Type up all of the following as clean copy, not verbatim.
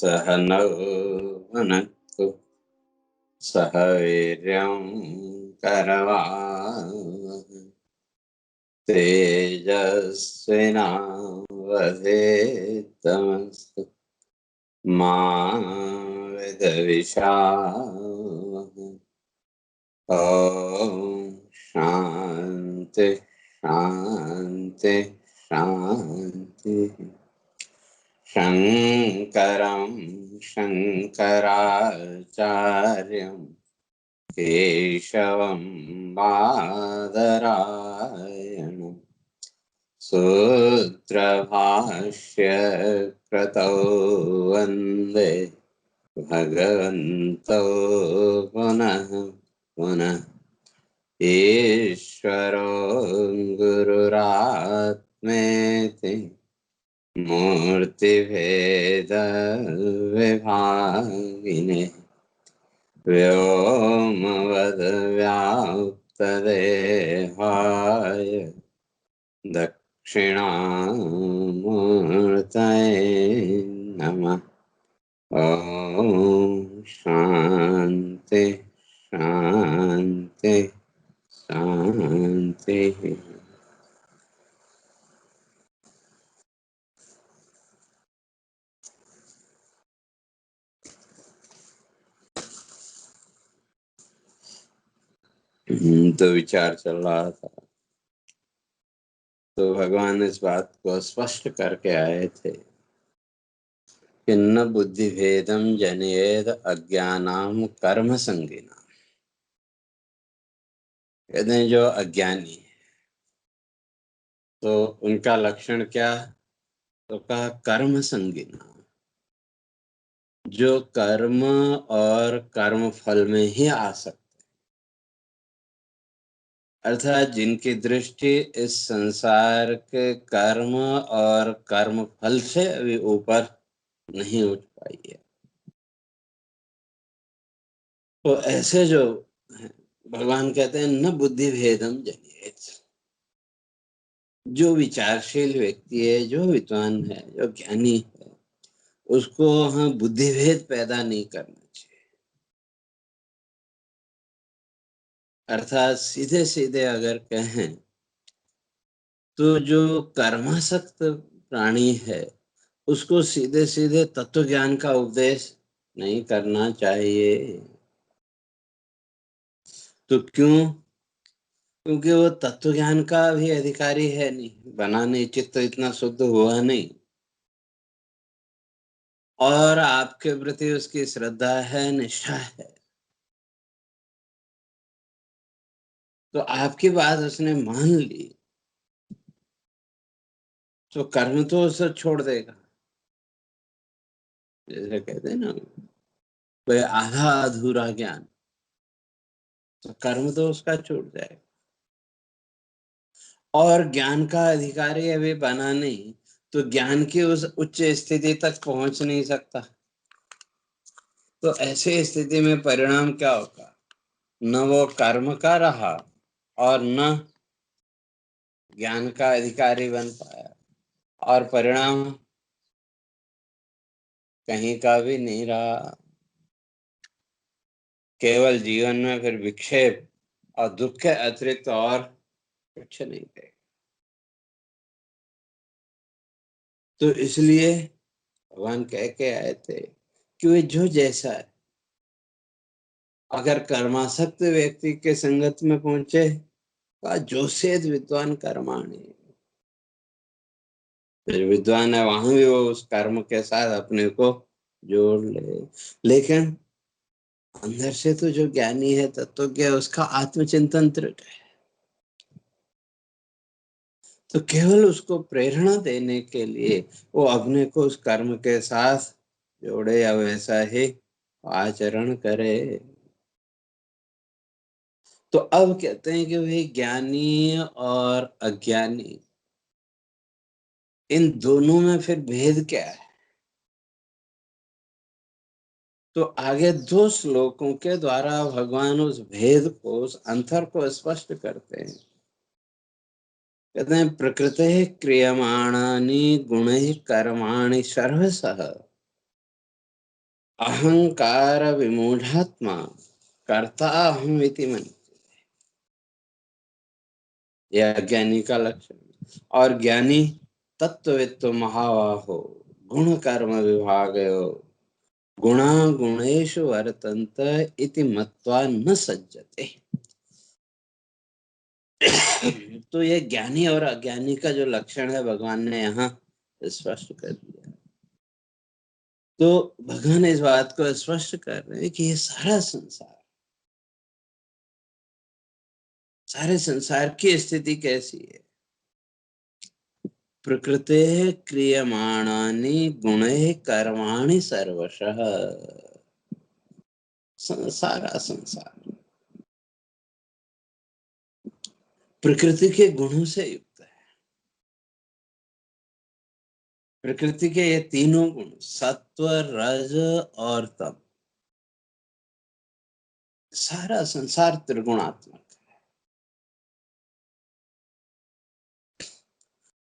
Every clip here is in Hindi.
सह नौ भुनक्तु सह वीर्यं करवावहै तेजस्विनावधीतमस्तु मा विद्विषावहै। ॐ शान्ति शान्ति शान्ति। शङ्करं शङ्कराचार्यं केशवं बादरायणं सूत्रभाष्य कृतौ वन्दे भगवन्तौ पुनः पुनः। ईश्वरो गुरुरात्मेति मूर्तिभेद विभागिने व्योमवद्व्याप्तदेहाय दक्षिणामूर्तये नमः। ॐ शान्ति शान्ति शान्ति। तो विचार चल रहा था, तो भगवान इस बात को स्पष्ट करके आए थे कि न बुद्धि भेदम जनेद अज्ञानाम कर्म संगिना। कहते हैं जो अज्ञानी है तो उनका लक्षण क्या, तो कहा कर्म संगिना, जो कर्म और कर्म फल में ही आ सकते, अर्थात जिनकी दृष्टि इस संसार के कर्म और कर्म फल से अभी ऊपर नहीं उठ पाई है। तो ऐसे जो हैं, भगवान कहते हैं न बुद्धि भेदम जनिएत। जो विचारशील व्यक्ति है, जो विद्वान है, जो ज्ञानी है, उसको हाँ बुद्धि भेद पैदा नहीं करना चाहिए। अर्थात सीधे सीधे अगर कहें तो जो कर्मासक्त प्राणी है उसको सीधे सीधे तत्व ज्ञान का उपदेश नहीं करना चाहिए। तो क्यों? क्योंकि वो तत्व ज्ञान का भी अधिकारी है नहीं, बना नहीं, चित्त इतना शुद्ध हुआ नहीं, और आपके प्रति उसकी श्रद्धा है, निष्ठा है, तो आपकी बात उसने मान ली तो कर्म तो उसे छोड़ देगा। जैसे कहते हैं ना, कोई आधा अधूरा ज्ञान, तो कर्म तो उसका छूट जाएगा। और ज्ञान का अधिकारी अभी बना नहीं तो ज्ञान की उस उच्च स्थिति तक पहुंच नहीं सकता। तो ऐसे स्थिति में परिणाम क्या होगा, न वो कर्म का रहा और न ज्ञान का अधिकारी बन पाया, और परिणाम कहीं का भी नहीं रहा। केवल जीवन में फिर विक्षेप और दुख के अतिरिक्त और कुछ नहीं थे। तो इसलिए भगवान कह के आए थे कि वे जो जैसा है, अगर कर्मासक्त व्यक्ति के संगत में पहुंचे तो जोसेद विद्वान कर्माणी, फिर विद्वान है वहां भी वो उस कर्म के साथ अपने को जोड़ ले। लेकिन अंदर से तो जो ज्ञानी है, तत्वज्ञ, उसका आत्मचिंतन दृढ़ है, तो केवल उसको प्रेरणा देने के लिए वो अपने को उस कर्म के साथ जोड़े या वैसा ही आचरण करे। तो अब कहते हैं कि भाई ज्ञानी और अज्ञानी, इन दोनों में फिर भेद क्या है। तो आगे दो श्लोकों के द्वारा भगवान उस भेद को, उस अंतर को स्पष्ट करते हैं। कहते हैं प्रकृते क्रियमाणानि गुणैः कर्माणि सर्वशः अहंकार विमूढ़ात्मा कर्ता अहम इति मन, यह ज्ञानी का लक्षण। और ज्ञानी तत्ववेत्तो महाबाहो गुण कर्म विभागयो गुणा गुणेषु वर्तन्त इति मत्वा न सज्जते। तो ये ज्ञानी और अज्ञानी का जो लक्षण है भगवान ने यहाँ स्पष्ट कर दिया। तो भगवान इस बात को स्पष्ट कर रहे हैं कि ये सारे संसार की स्थिति कैसी है। प्रकृते क्रियमाणानि गुणैः कर्माणि सर्वशः। सारा संसार प्रकृति के गुणों से युक्त है। प्रकृति के ये तीनों गुण सत्व रज और तम, सारा संसार त्रिगुणात्मक है।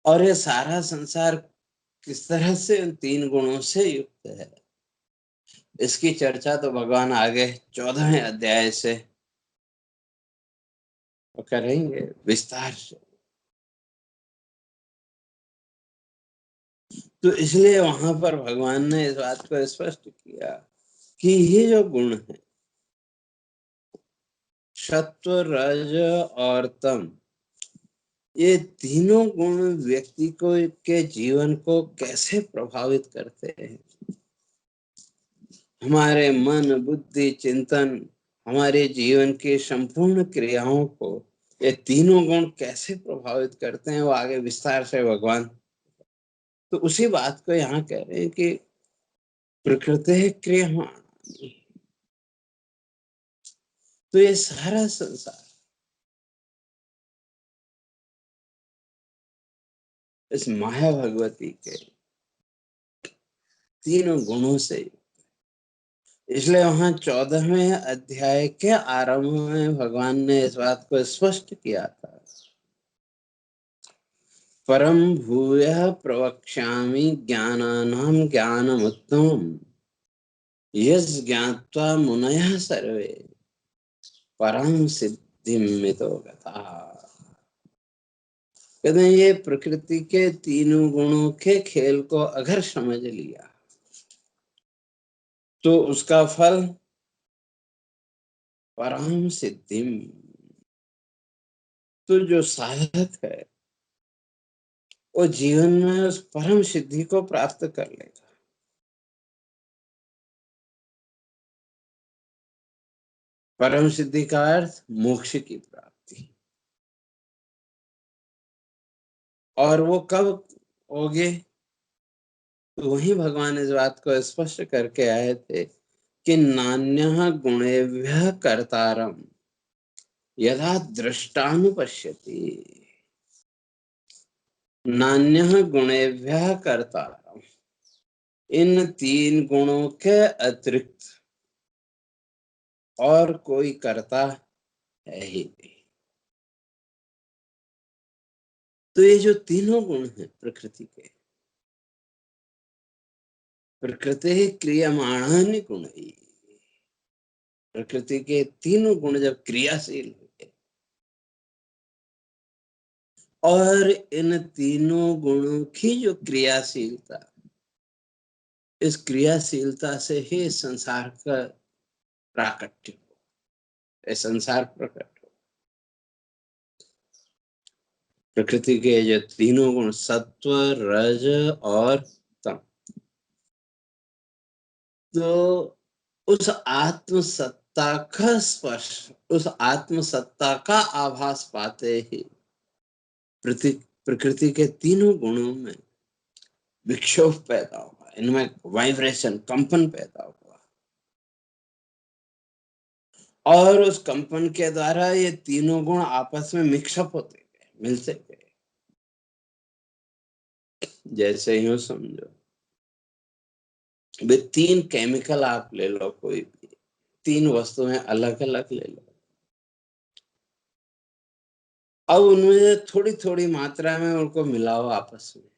और ये सारा संसार किस तरह से उन तीन गुणों से युक्त है, इसकी चर्चा तो भगवान आगे 14वें अध्याय से करेंगे विस्तार से। तो इसलिए वहां पर भगवान ने इस बात को स्पष्ट किया कि ये जो गुण है सत्व रज और तम, ये तीनों गुण व्यक्ति को के जीवन को कैसे प्रभावित करते हैं। हमारे मन बुद्धि चिंतन, हमारे जीवन की संपूर्ण क्रियाओं को ये तीनों गुण कैसे प्रभावित करते हैं, वो आगे विस्तार से भगवान तो उसी बात को यहाँ कह रहे हैं कि प्रकृति क्रियमाण। तो ये सारा संसार इस माया भगवती के तीनों गुणों से, इसलिए वहां 14वें अध्याय के आरंभ में भगवान ने इस बात को स्पष्ट किया था। परम भूयः प्रवक्ष्यामि ज्ञानानां ज्ञानमुत्तमम् यस् ज्ञात्वा मुनयः सर्वे परम सिद्धिमितो गताः। कहते हैं ये प्रकृति के तीनों गुणों के खेल को अगर समझ लिया तो उसका फल परम सिद्धि। तो जो साधक है वो जीवन में उस परम सिद्धि को प्राप्त कर लेगा। परम सिद्धि का अर्थ मोक्ष की प्राप्ति। और वो कब होगे, तो वही भगवान इस बात को स्पष्ट करके आए थे कि नान्यः गुणेभ्यः कर्तारम् यथा दृष्टानुपश्यति। नान्यः गुणेभ्यः कर्तारम्, इन तीन गुणों के अतिरिक्त और कोई कर्ता है ही नहीं। तो ये जो तीनों गुण हैं प्रकृति के, प्रकृति क्रियमाणानि गुणैः, प्रकृति के तीनों गुण जब क्रियाशील हुए और इन तीनों गुणों की जो क्रियाशीलता, इस क्रियाशीलता से ही संसार का प्राकट्य हो, संसार प्रकट हो। प्रकृति के जो तीनों गुण सत्व रज और तम, तो उस आत्म सत्ता का स्पर्श, उस आत्म सत्ता का आभास पाते ही प्रकृति के तीनों गुणों में विक्षोभ पैदा हुआ, इनमें वाइब्रेशन कंपन पैदा हुआ और उस कंपन के द्वारा ये तीनों गुण आपस में मिक्सअप होते गए, मिलते गए। जैसे यूं समझो, वे तीन केमिकल आप ले लो, कोई भी तीन वस्तुएं अलग अलग ले लो, अब उनमें थोड़ी थोड़ी मात्रा में उनको मिलाओ आपस में,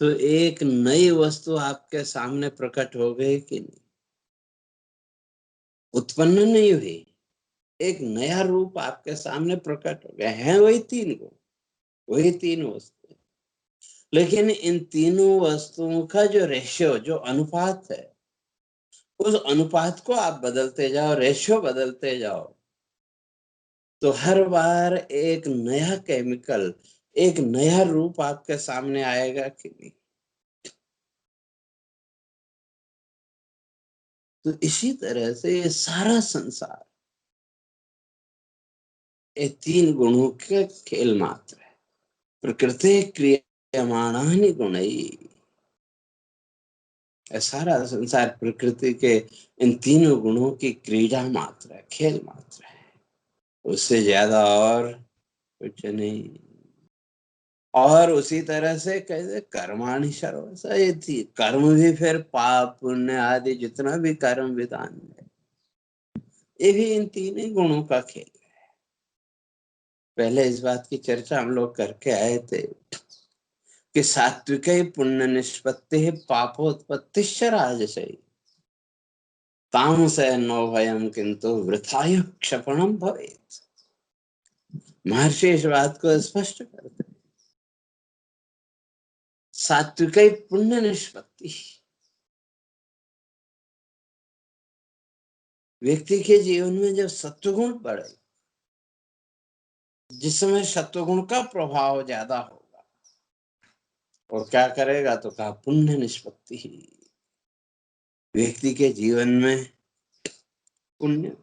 तो एक नई वस्तु आपके सामने प्रकट हो गई कि नहीं? उत्पन्न नहीं हुई, एक नया रूप आपके सामने प्रकट हो गया है। वही तीन गुण, वही तीन वस्तु, लेकिन इन तीनों वस्तुओं का जो रेशियो, जो अनुपात है, उस अनुपात को आप बदलते जाओ, रेशियो बदलते जाओ, तो हर बार एक नया केमिकल, एक नया रूप आपके सामने आएगा कि नहीं? तो इसी तरह से ये सारा संसार ये तीन गुणों के खेल मात्र है। प्रकृति क्रियमाणानि गुणैः, ये सारा संसार प्रकृति के इन तीनों गुणों की क्रीड़ा मात्र है, खेल मात्र है, उससे ज्यादा और कुछ नहीं। और उसी तरह से कैसे कर्माणि सर्वशः, ये कर्म भी फिर पाप पुण्य आदि जितना भी कर्म विधान है, ये भी इन तीन ही गुणों का खेल है। पहले इस बात की चर्चा हम लोग करके आए थे कि सात्विक पुण्य निष्पत्ति पापोत्पत्ति राजसी, तामस नो भयम किंतु वृथाय क्षपणम भवेत्। महर्षि इस बात को स्पष्ट करते, सात्विक पुण्य निष्पत्ति, व्यक्ति के जीवन में जब सत्वगुण बढ़े, जिस समय सत्वगुण का प्रभाव ज्यादा होगा, और क्या करेगा तो कहा पुण्य निष्पत्ति, व्यक्ति के जीवन में पुण्य,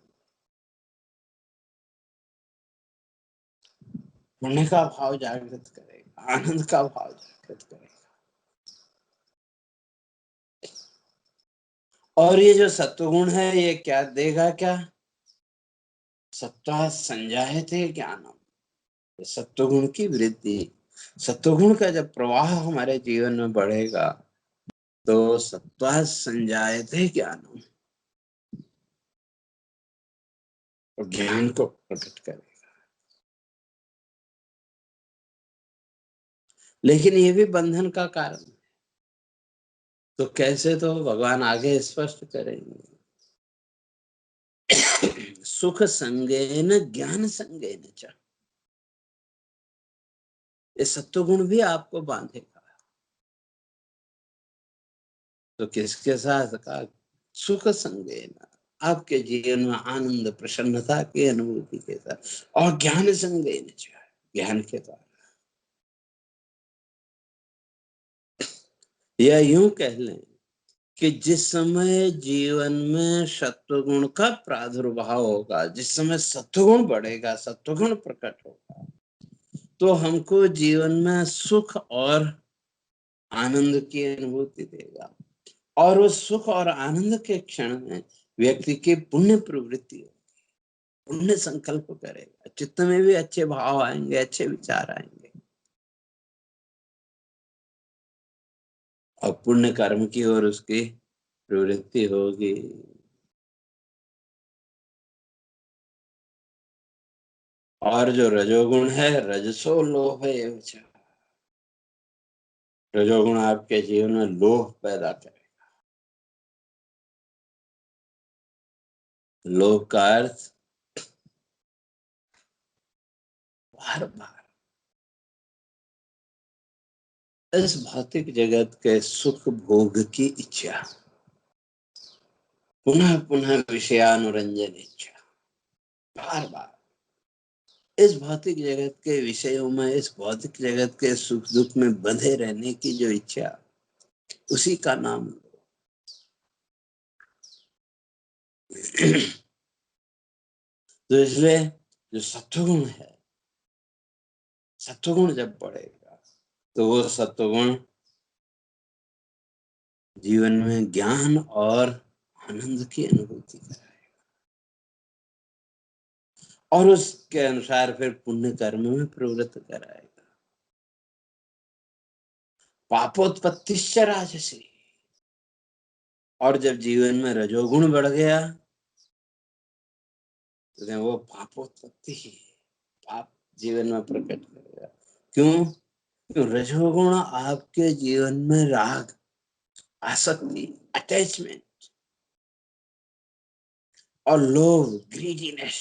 पुण्य का भाव जागृत करेगा, आनंद का भाव जागृत करेगा। और ये जो सत्वगुण है ये क्या देगा? क्या सत्वा संजायते ज्ञानम, सत्वगुण की वृद्धि, सत्वगुण का जब प्रवाह हमारे जीवन में बढ़ेगा तो सत्वा संजायते ज्ञानम, और ज्ञान को प्रकट करेगा। लेकिन ये भी बंधन का कारण है। तो कैसे? तो भगवान आगे स्पष्ट करेंगे। सुख संगेन ज्ञान संगेन च, ये सत्वगुण भी आपको बांधेगा। तो किसके साथ? का सुख संगेन, आपके जीवन में आनंद प्रसन्नता की अनुभूति के साथ, और ज्ञान संगेन च, ज्ञान के द्वारा। या यूं कह लें कि जिस समय जीवन में सत्वगुण का प्रादुर्भाव होगा, जिस समय सत्वगुण बढ़ेगा, सत्वगुण प्रकट होगा, तो हमको जीवन में सुख और आनंद की अनुभूति देगा। और उस सुख और आनंद के क्षण में व्यक्ति की पुण्य प्रवृत्ति होगी, पुण्य संकल्प करेगा, चित्त में भी अच्छे भाव आएंगे, अच्छे विचार आएंगे, और पुण्य कर्म की ओर उसकी प्रवृत्ति होगी। और जो रजोगुण है, रजसो लोभ एव च, रजोगुण आपके जीवन में लोभ पैदा करे। लोभ का अर्थ बार बार इस भौतिक जगत के सुख भोग की इच्छा, पुनः पुनः विषयानुरंजन इच्छा, बार बार इस भौतिक जगत के विषयों में, इस भौतिक जगत के सुख दुख में बंधे रहने की जो इच्छा, उसी का नाम। तो इसलिए जो सत्वगुण है, सत्वगुण जब बढ़ेगा तो वो सत्वगुण जीवन में ज्ञान और आनंद की अनुभूति कराए, और उसके अनुसार फिर पुण्य कर्म में प्रवृत्त कराएगा। पापोत्पत्ति राजसी, और जब जीवन में रजोगुण बढ़ गया तो वो पापोत्पत्ति, पाप जीवन में प्रकट करेगा। क्यों? तो रजोगुण आपके जीवन में राग, आसक्ति, अटैचमेंट और लोभ, ग्रीडीनेस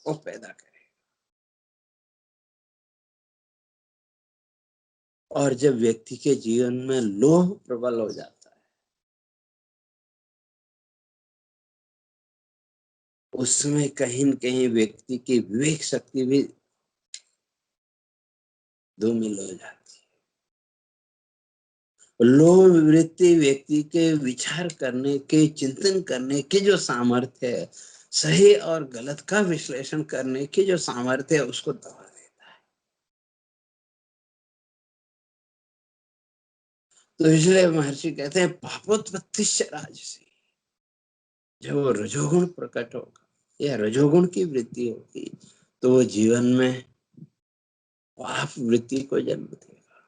को पैदा करे। और जब व्यक्ति के जीवन में लोभ प्रबल हो जाता है, उस समय कहीं न कहीं व्यक्ति की विवेक शक्ति भी धूमिल हो जाती है। लोभ वृत्ति व्यक्ति के विचार करने के, चिंतन करने के जो सामर्थ्य है, सही और गलत का विश्लेषण करने की जो सामर्थ्य है, उसको दबा देता है। तो इसलिए महर्षि कहते हैं पापोत्पत्तिश्च राजसी। जब वो रजोगुण प्रकट होगा या रजोगुण की वृद्धि होगी, तो वो जीवन में पाप वृत्ति को जन्म देगा।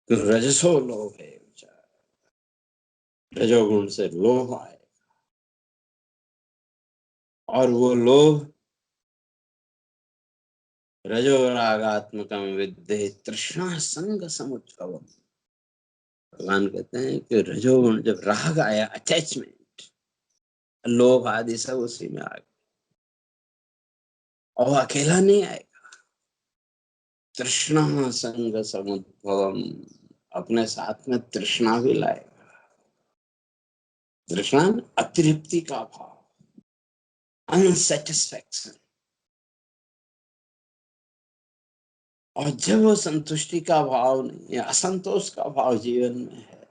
तो रजसो लोभ है विचार, रजोगुण से लोभ आए, और वो लोभ रजोरागात्मकम विद्धि तृष्णा संग समुद्भव। भगवान कहते हैं कि रजोगुण जब राग आया, अटैचमेंट, लोभ आदि सब उसी में आ गए, और अकेला नहीं आएगा। तृष्णा संग समुद्भवम, अपने साथ में तृष्णा भी लाएगा। तृष्णा अतृप्ति का भाव, अनसेटिस्फैक्शन। और जब वो संतुष्टि का भाव नहीं है, असंतोष का भाव जीवन में है,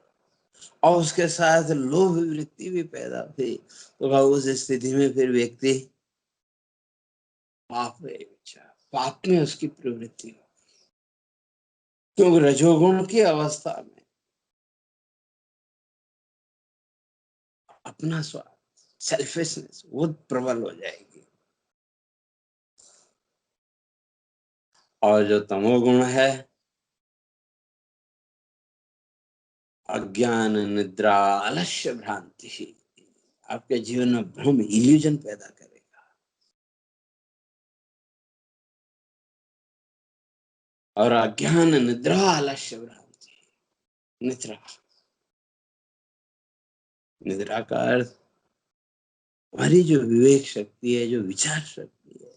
और उसके साथ लोभ वृत्ति भी पैदा हुई, तो उस स्थिति में फिर व्यक्ति पाप में विचार, पाप में उसकी प्रवृत्ति हो। क्योंकि रजोगुण की अवस्था में अपना स्वार्थ, सेल्फिशनेस वो प्रबल हो जाएगी। और जो तमोगुण है, अज्ञान, निद्रा, आलस्य, भ्रांति, आपके जीवन में भ्रम, इल्यूजन पैदा करेगा। और अज्ञान, निद्रा, आलस्य, भ्रांति, निद्रा, निद्रा का अर्थ हमारी जो विवेक शक्ति है, जो विचार शक्ति है,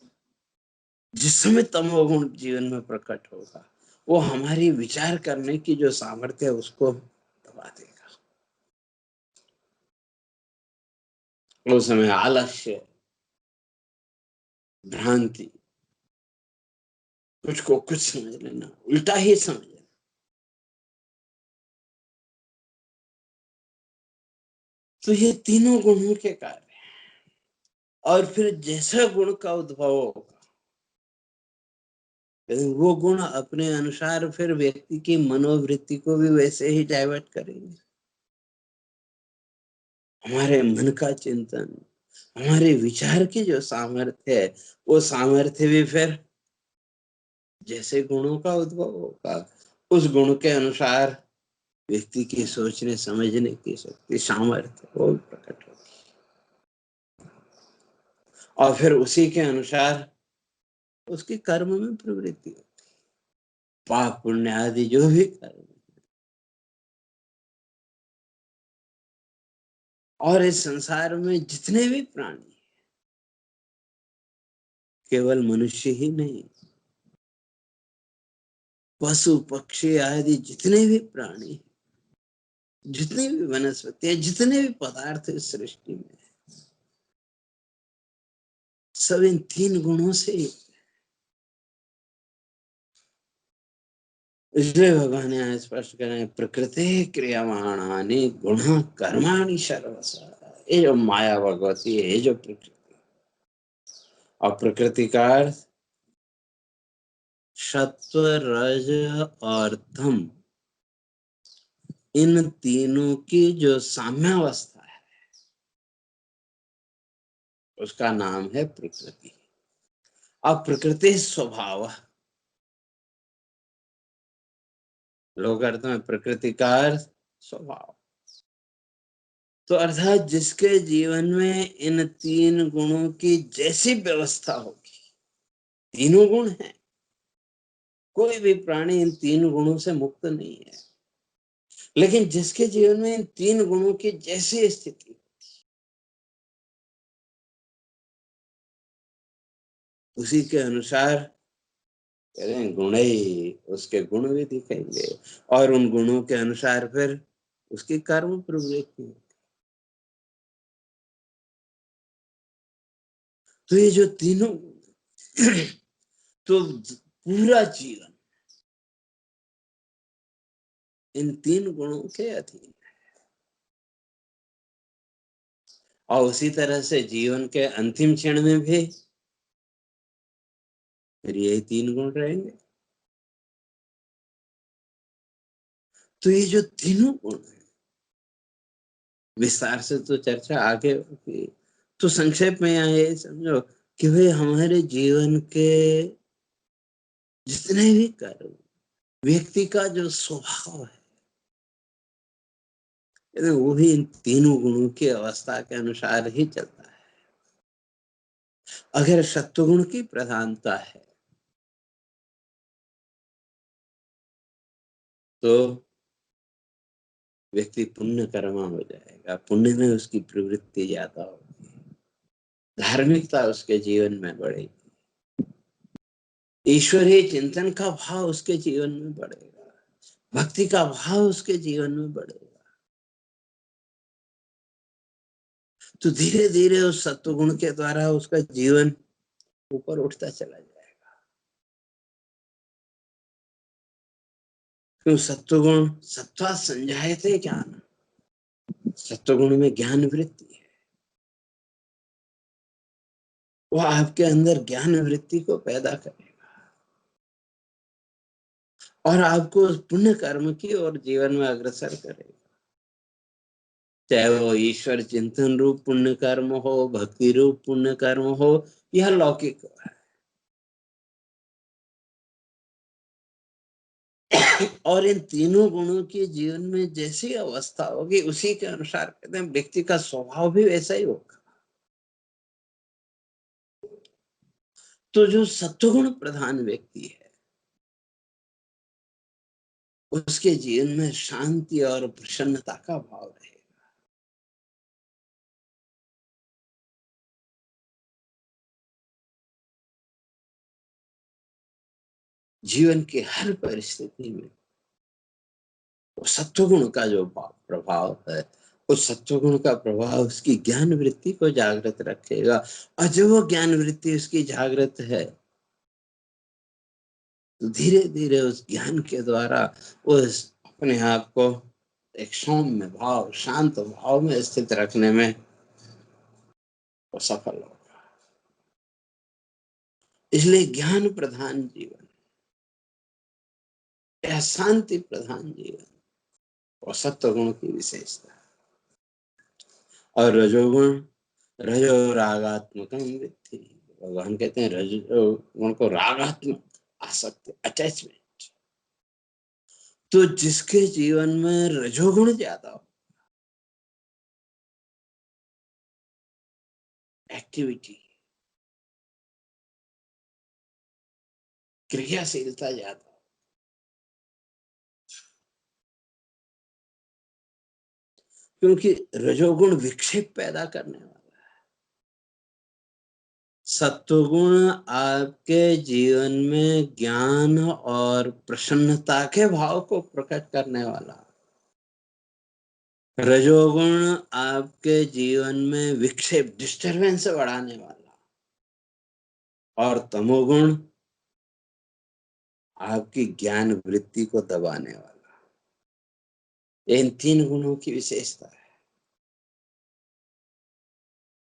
जिस समय तमोगुण जीवन में प्रकट होगा, वो हमारी विचार करने की जो सामर्थ्य है उसको दबा देगा। उस समय आलस्य, भ्रांति, कुछ को कुछ समझ लेना, उल्टा ही समझ लेना, तो ये तीनों गुणों के कार्य हैं। और फिर जैसा गुण का उद्भव होगा, वो गुण अपने अनुसार फिर व्यक्ति की मनोवृत्ति को भी वैसे ही डाइवर्ट करेंगे। हमारे मन का चिंतन, हमारे विचार की जो सामर्थ्य है, वो सामर्थ्य भी फिर जैसे गुणों का उद्भव होगा, उस गुण के अनुसार व्यक्ति की सोचने समझने की शक्ति, सामर्थ्य वो प्रकट होगी। और फिर उसी के अनुसार उसके कर्म में प्रवृत्ति होती, पाप पुण्य आदि जो भी कर्म। और इस संसार में जितने भी प्राणी, केवल मनुष्य ही नहीं, पशु पक्षी आदि जितने भी प्राणी, जितनी भी वनस्पति, जितने भी पदार्थ इस सृष्टि में, सब इन तीन गुणों से। इसलिए भगवान यहाँ स्पष्ट करें, प्रकृति क्रियमाणानि गुण कर्माणि सर्वशः। ये जो माया भगवती है, ये जो प्रकृति, और प्रकृति का अर्थ सत्व, रज और तम, इन तीनों की जो साम्यावस्था है, उसका नाम है प्रकृति। अब प्रकृति स्वभाव, लोग अर्थ में प्रकृति का अर्थ स्वभाव, तो अर्थात जिसके जीवन में इन तीन गुणों की जैसी व्यवस्था होगी, तीनों गुण हैं, कोई भी प्राणी इन तीन गुणों से मुक्त नहीं है। लेकिन जिसके जीवन में इन तीन गुणों की जैसी स्थिति, उसी के अनुसार करें गुण ही उसके गुण भी दिखेंगे, और उन गुणों के अनुसार फिर उसकी कर्म प्रवृत्ति। तो ये जो तीनों तो पूरा जीवन इन तीन गुणों के अधीन, और उसी तरह से जीवन के अंतिम क्षण में भी फिर यही तीन गुण रहेंगे। तो ये जो तीनों गुण हैं, विस्तार से तो चर्चा आगे होगी, तो संक्षेप में यहाँ ये समझो कि भाई हमारे जीवन के जितने भी कर्म, व्यक्ति का जो स्वभाव है, वो भी इन तीनों गुणों की अवस्था के अनुसार ही चलता है। अगर सत्वगुण की प्रधानता है तो व्यक्ति पुण्य कर्मा हो जाएगा, पुण्य में उसकी प्रवृत्ति ज्यादा होगी, धार्मिकता उसके जीवन में बढ़ेगी, ईश्वरीय चिंतन का भाव उसके जीवन में बढ़ेगा, भक्ति का भाव उसके जीवन में बढ़ेगा। तो धीरे धीरे उस सत्वगुण के द्वारा उसका जीवन ऊपर उठता चला जाएगा। क्यों? सत्वगुण सत्वा संजायते ज्ञान, सत्वगुण में ज्ञान वृत्ति है, वो आपके अंदर ज्ञान वृत्ति को पैदा करेगा और आपको उस पुण्य कर्म की ओर जीवन में अग्रसर करेगा। चाहे वो ईश्वर चिंतन रूप पुण्य कर्म हो, भक्ति रूप पुण्य कर्म हो, या लौकिक हो। और इन तीनों गुणों की जीवन में जैसी अवस्था होगी, उसी के अनुसार कहते हैं व्यक्ति का स्वभाव भी वैसा ही होगा। तो जो सत्वगुण प्रधान व्यक्ति है, उसके जीवन में शांति और प्रसन्नता का भाव रहेगा। जीवन की हर परिस्थिति में वो सत्वगुण का जो प्रभाव है, उस सत्वगुण का प्रभाव उसकी ज्ञान वृत्ति को जागृत रखेगा। और जब वो ज्ञान वृत्ति उसकी जागृत है, तो धीरे धीरे उस ज्ञान के द्वारा उस अपने आप को एक सौम्य भाव, शांत भाव में स्थित रखने में वो सफल होगा। इसलिए ज्ञान प्रधान जीवन या शांति प्रधान जीवन और सत्वगुण की विशेषता। और रजोगुण रजो रागात्मक वृत्ति, भगवान कहते हैं रजोगुण को रागात्मक आसक्ति, अटैचमेंट। तो जिसके जीवन में रजोगुण ज्यादा हो, एक्टिविटी, क्रियाशीलता ज्यादा, क्योंकि रजोगुण विक्षेप पैदा करने वाला है, सत्वगुण आपके जीवन में ज्ञान और प्रसन्नता के भाव को प्रकट करने वाला, रजोगुण आपके जीवन में विक्षेप, डिस्टरबेंस बढ़ाने वाला, और तमोगुण आपकी ज्ञान वृत्ति को दबाने वाला। इन तीन गुणों की विशेषता है।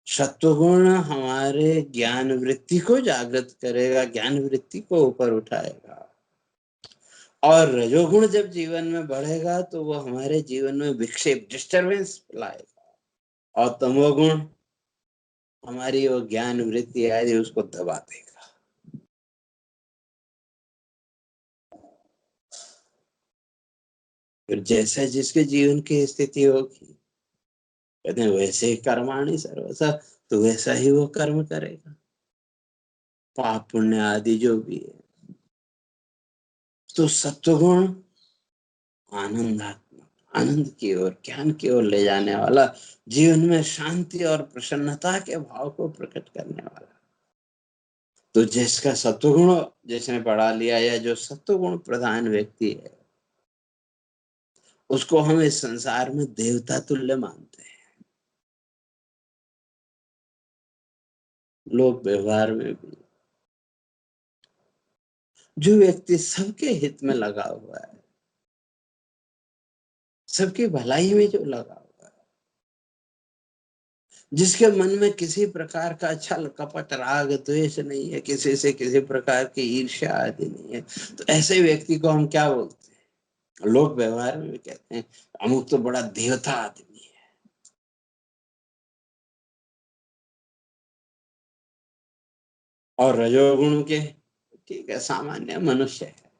सत्वगुण हमारे ज्ञान वृत्ति को जागृत करेगा, ज्ञान वृत्ति को ऊपर उठाएगा, और रजोगुण जब जीवन में बढ़ेगा तो वो हमारे जीवन में विक्षेप, डिस्टरबेंस लाएगा, और तमोगुण हमारी वो ज्ञान वृत्ति आदि उसको दबा देगा। फिर जैसा जिसके जीवन की स्थिति होगी, कहते हैं वैसे ही कर्माणि सर्वथा, तो वैसा ही वो कर्म करेगा। पाप पुण्य आदि जो भी है। तो सत्वगुण आनंदात्मक, आनंद की ओर, ज्ञान की ओर ले जाने वाला, जीवन में शांति और प्रसन्नता के भाव को प्रकट करने वाला। तो जिसका सत्वगुण, जिसने पढ़ा लिया या जो सत्वगुण प्रधान व्यक्ति है, उसको हम इस संसार में देवता तुल्य मानते हैं। लोक व्यवहार में भी जो व्यक्ति सबके हित में लगा हुआ है, सबकी भलाई में जो लगा हुआ है, जिसके मन में किसी प्रकार का छल कपट राग द्वेष नहीं है, किसी से किसी प्रकार की ईर्ष्या आदि नहीं है, तो ऐसे व्यक्ति को हम क्या बोलते हैं? लोक व्यवहार में भी कहते हैं अमुक तो बड़ा देवता आदमी है। और रजोगुण के, ठीक है, सामान्य मनुष्य है।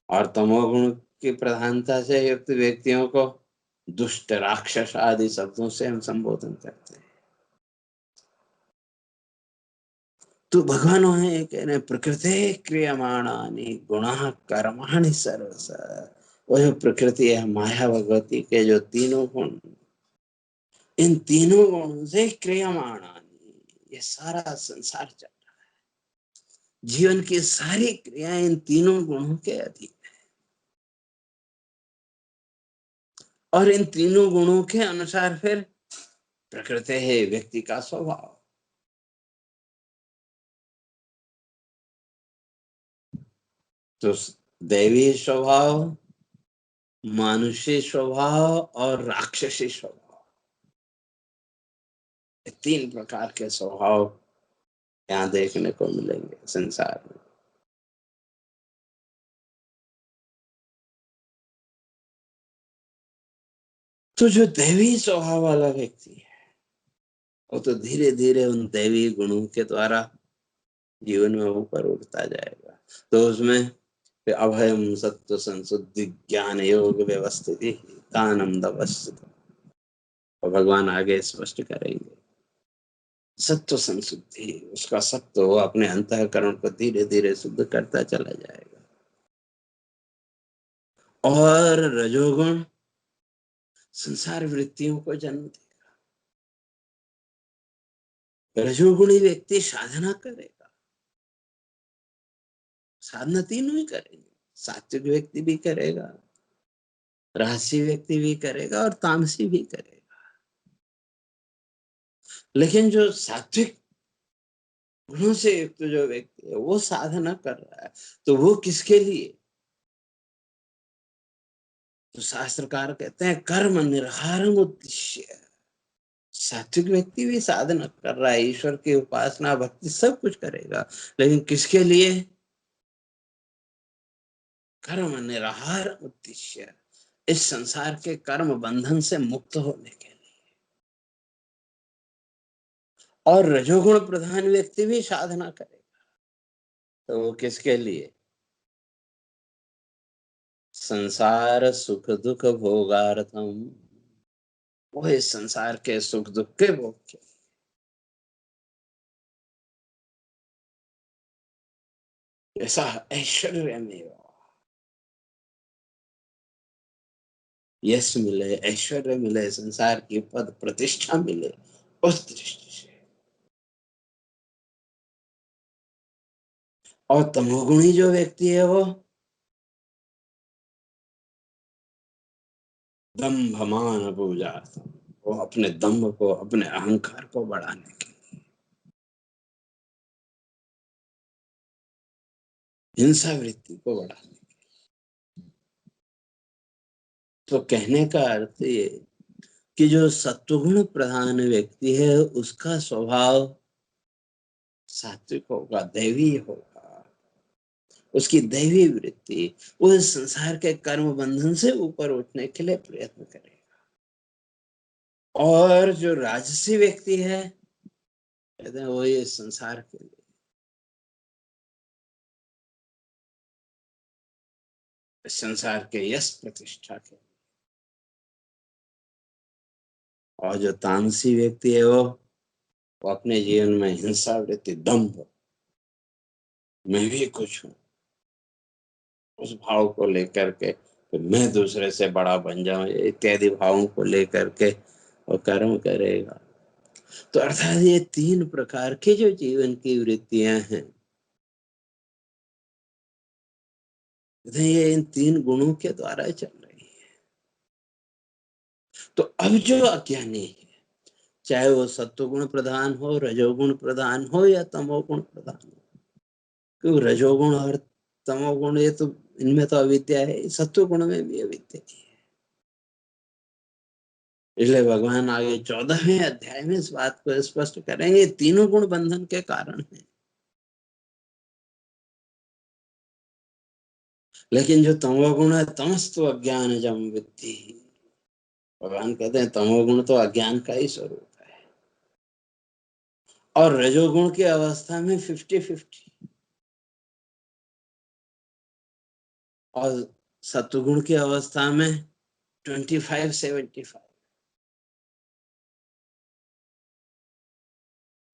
और तमोगुण की प्रधानता से युक्त व्यक्तियों को दुष्ट राक्षस आदि शब्दों से हम संबोधन करते हैं। तो भगवान वहां ये कह रहे हैं, प्रकृति क्रियमाणानि गुणाः कर्माणि सर्वश। वो जो प्रकृति है, माया भगवती के जो तीनों गुण, इन तीनों गुणों से क्रियमाणानि, ये सारा संसार चल रहा है। जीवन की सारी क्रियाएं इन तीनों गुणों के अधीन, और इन तीनों गुणों के अनुसार फिर प्रकृति है व्यक्ति का स्वभाव। तो दैवी स्वभाव, मानुषी स्वभाव और राक्षसी स्वभाव, तीन प्रकार के स्वभाव यहाँ देखने को मिलेंगे संसार में। तो जो दैवी स्वभाव वाला व्यक्ति है, वो तो धीरे धीरे उन दैवी गुणों के द्वारा जीवन में ऊपर उठता जाएगा। तो उसमें अभयम सत्व संशुद्धि ज्ञान योग व्यवस्थिति तानंद अवस्थित, और भगवान आगे स्पष्ट करेंगे। सत्व संशुद्धि, उसका सत्व वो अपने अंतःकरण को धीरे धीरे शुद्ध करता चला जाएगा। और रजोगुण संसार वृत्तियों को जन्म देगा। रजोगुणी व्यक्ति साधना करेगा, साधना तीनों ही करेंगे। सात्विक व्यक्ति भी करेगा, राजसी व्यक्ति भी करेगा, और तामसी भी करेगा। लेकिन जो सात्विक गुणों से युक्त जो व्यक्ति है, वो साधना कर रहा है, तो वो किसके लिए? तो शास्त्रकार कहते हैं कर्म निर्हारम उद्देश्य। सात्विक व्यक्ति भी साधना कर रहा है, ईश्वर की उपासना भक्ति सब कुछ करेगा, लेकिन किसके लिए? कर्म निराहार उद्देश्य, इस संसार के कर्म बंधन से मुक्त होने के लिए। और रजोगुण प्रधान व्यक्ति भी साधना करेगा, तो वो किसके लिए? संसार सुख दुख भोगार्थम, वो इस संसार के सुख दुख के भोग के। ऐसा ऐश्वर्य में यश मिले, ऐश्वर्य मिले, संसार की पद प्रतिष्ठा मिले, उस दृष्टि से। और तमोगुणी जो व्यक्ति है, वो दंभ मान पूजा, वो अपने दम्भ को, अपने अहंकार को बढ़ाने के, हिंसा वृत्ति को बढ़ाने। तो कहने का अर्थ ये कि जो सत्वगुण प्रधान व्यक्ति है, उसका स्वभाव सात्विक होगा, दैवी होगा। उसकी दैवी वृत्ति, वो इस संसार के कर्म बंधन से ऊपर उठने के लिए प्रयत्न करेगा। और जो राजसी व्यक्ति है, कहते हैं वो ये संसार के लिए, संसार के यश प्रतिष्ठा के। और जो तामसी व्यक्ति है, वो अपने जीवन में हिंसा वृत्ति, दंभ, मैं भी कुछ हूँ, उस भाव को लेकर के कि मैं दूसरे से बड़ा बन जाऊं, इत्यादि भावों को लेकर के वो कर्म करेगा। तो अर्थात ये तीन प्रकार के जो जीवन की वृत्तियां हैं, ये इन तीन गुणों के द्वारा चल रही है। तो अब जो अज्ञानी है, चाहे वो सत्वगुण प्रधान हो, रजोगुण प्रधान हो या तमोगुण प्रधान हो, क्योंकि रजोगुण और तमोगुण ये तो, इनमें तो अविद्या है, सत्वगुण में भी अविद्या है। इसलिए भगवान आगे 14वें अध्याय में इस बात को स्पष्ट करेंगे, तीनों गुण बंधन के कारण है। लेकिन जो तमोगुण है, तमस्तु अज्ञान जम विद्धि, भगवान कहते हैं तमोगुण तो अज्ञान का ही स्वरूप है। और रजोगुण की अवस्था में 50-50, और सत्वगुण की अवस्था में 25-75।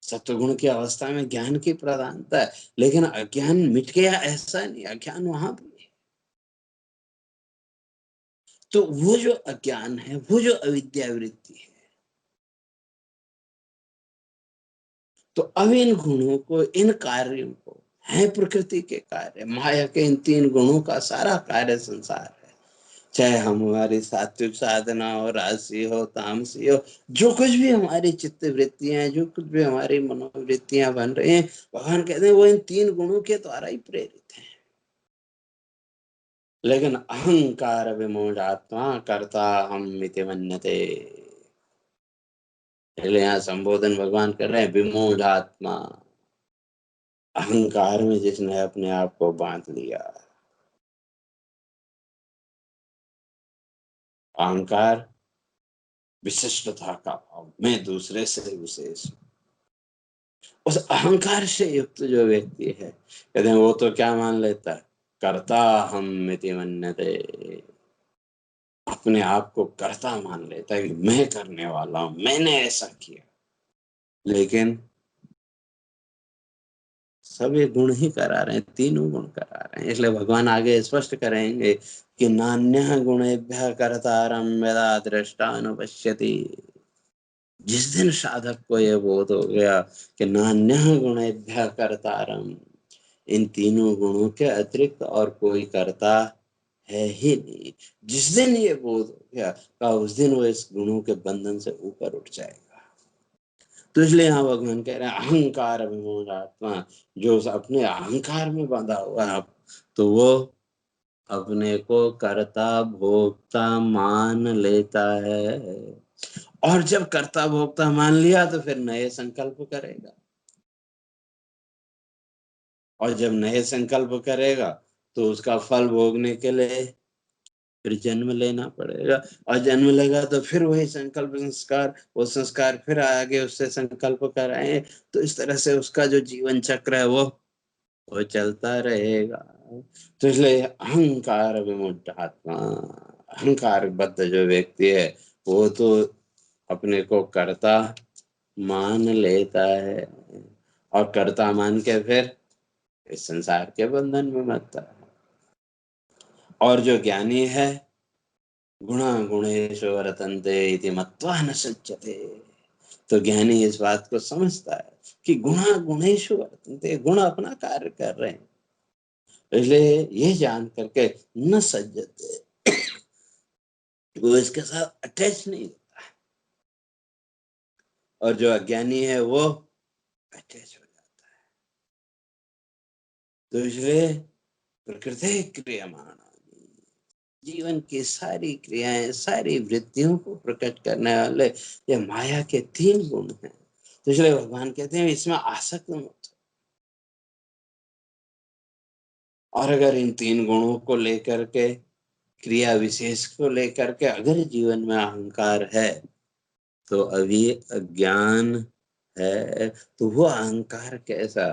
सत्वगुण की अवस्था में ज्ञान की प्रधानता है, लेकिन अज्ञान मिट गया ऐसा नहीं, अज्ञान वहां भी है। तो वो जो अज्ञान है, वो जो अविद्यावृत्ति है, तो अब इन गुणों को, इन कार्यों को, है प्रकृति के कार्य, माया के इन तीन गुणों का सारा कार्य संसार है। चाहे हमारी सात्विक साधना हो, राजसी हो, तामसी हो, जो कुछ भी हमारी चित्त वृत्तियां, जो कुछ भी हमारी मनोवृत्तियां बन रही हैं, भगवान कहते हैं वो इन तीन गुणों के द्वारा ही प्रेरित है। लेकिन अहंकार विमूढ़ात्मा कर्ता हम मिति मन्यते, इसलिए यहाँ संबोधन भगवान कर रहे हैं, विमूढ़ात्मा, अहंकार में जिसने अपने आप को बांध लिया। अहंकार विशिष्टता का भाव, मैं दूसरे से विशेष। उस अहंकार से युक्त जो व्यक्ति है, कहते हैं वो तो क्या मान लेता है, कर्ता हम मिति मन्यते, अपने आप को कर्ता मान लेता है कि मैं करने वाला हूं, मैंने ऐसा किया। लेकिन सब ये गुण ही करा रहे हैं, तीनों गुण करा रहे हैं। इसलिए भगवान आगे स्पष्ट करेंगे कि नान्यः गुणेभ्यः कर्तारं यदा दृष्टानुपश्यति। जिस दिन साधक को यह बोध हो गया कि नान्यः गुणेभ्यः कर्तारं, इन तीनों गुणों के अतिरिक्त और कोई कर्ता है ही नहीं, जिस दिन ये बोध हो गया, का उस दिन वो इस गुणों के बंधन से ऊपर उठ जाएगा। तो इसलिए यहाँ भगवान कह रहे हैं अहंकार विमूढ़ात्मा, जो अपने अहंकार में बंधा हुआ है, तो वो अपने को कर्ता भोक्ता मान लेता है। और जब कर्ता भोक्ता मान लिया तो फिर नए संकल्प करेगा, और जब नए संकल्प करेगा तो उसका फल भोगने के लिए फिर जन्म लेना पड़ेगा, और जन्म लेगा तो फिर वही संकल्प संस्कार, वो संस्कार फिर आगे उससे संकल्प कराए। तो इस तरह से उसका जो जीवन चक्र है वो चलता रहेगा। तो इसलिए अहंकार विमुक्त आत्मा, अहंकार बद्ध जो व्यक्ति है, वो तो अपने को कर्ता मान लेता है, और कर्ता मान के फिर इस संसार के बंधन में मरता है। और जो ज्ञानी है, गुणा गुणेषु वर्तन्ते इति मत्वा न सज्जते, तो ज्ञानी इस बात को समझता है कि गुणा गुणेषु वर्तन्ते, गुण अपना कार्य कर रहे हैं, इसलिए ये जान करके न सज्जते, वो इसके साथ अटैच नहीं होता है। और जो अज्ञानी है वो अटैच हो जाता है। तो इसलिए प्रकृति क्रियमाण, जीवन की सारी क्रियाएं, सारी वृत्तियों को प्रकट करने वाले ये माया के तीन गुण हैं। तो इसलिए भगवान कहते हैं इसमें आसक्त मत हो। और अगर इन तीन गुणों को लेकर के, क्रिया विशेष को लेकर के अगर जीवन में अहंकार है, तो अभी अज्ञान है। तो वो अहंकार कैसा,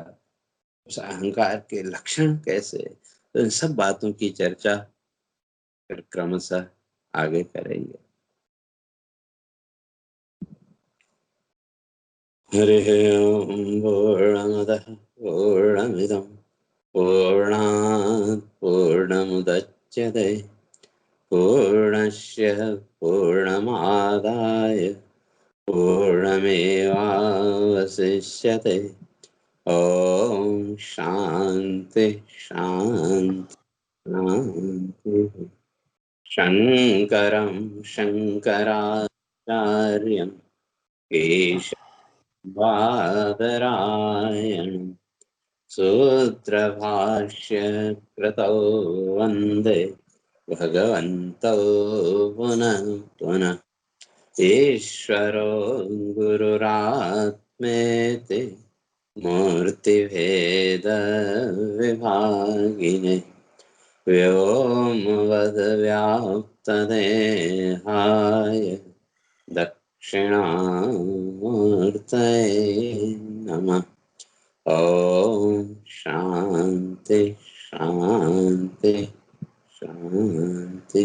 उस अहंकार के लक्षण कैसे, तो इन सब बातों की चर्चा फिर क्रमशः आगे करेंगे। हरिः ओम् पूर्णमदः पूर्णमिदं पूर्णात् पूर्णमुदच्यते पूर्णस्य पूर्णमादाय पूर्णमेवावशिष्यते। ॐ शान्ति शान्ति शान्तिः। शङ्करं शङ्कराचार्यं केशवादरायणं सूत्रभाष्य कृतौ वन्दे भगवन्तौ पुनः पुनः। ईश्वरो गुरुरात्मेति मूर्तिभेदविभागिने व्योमवद्व्याप्तदेहाय दक्षिणामूर्तये नमः। ॐ शान्ति शान्ति शान्ति।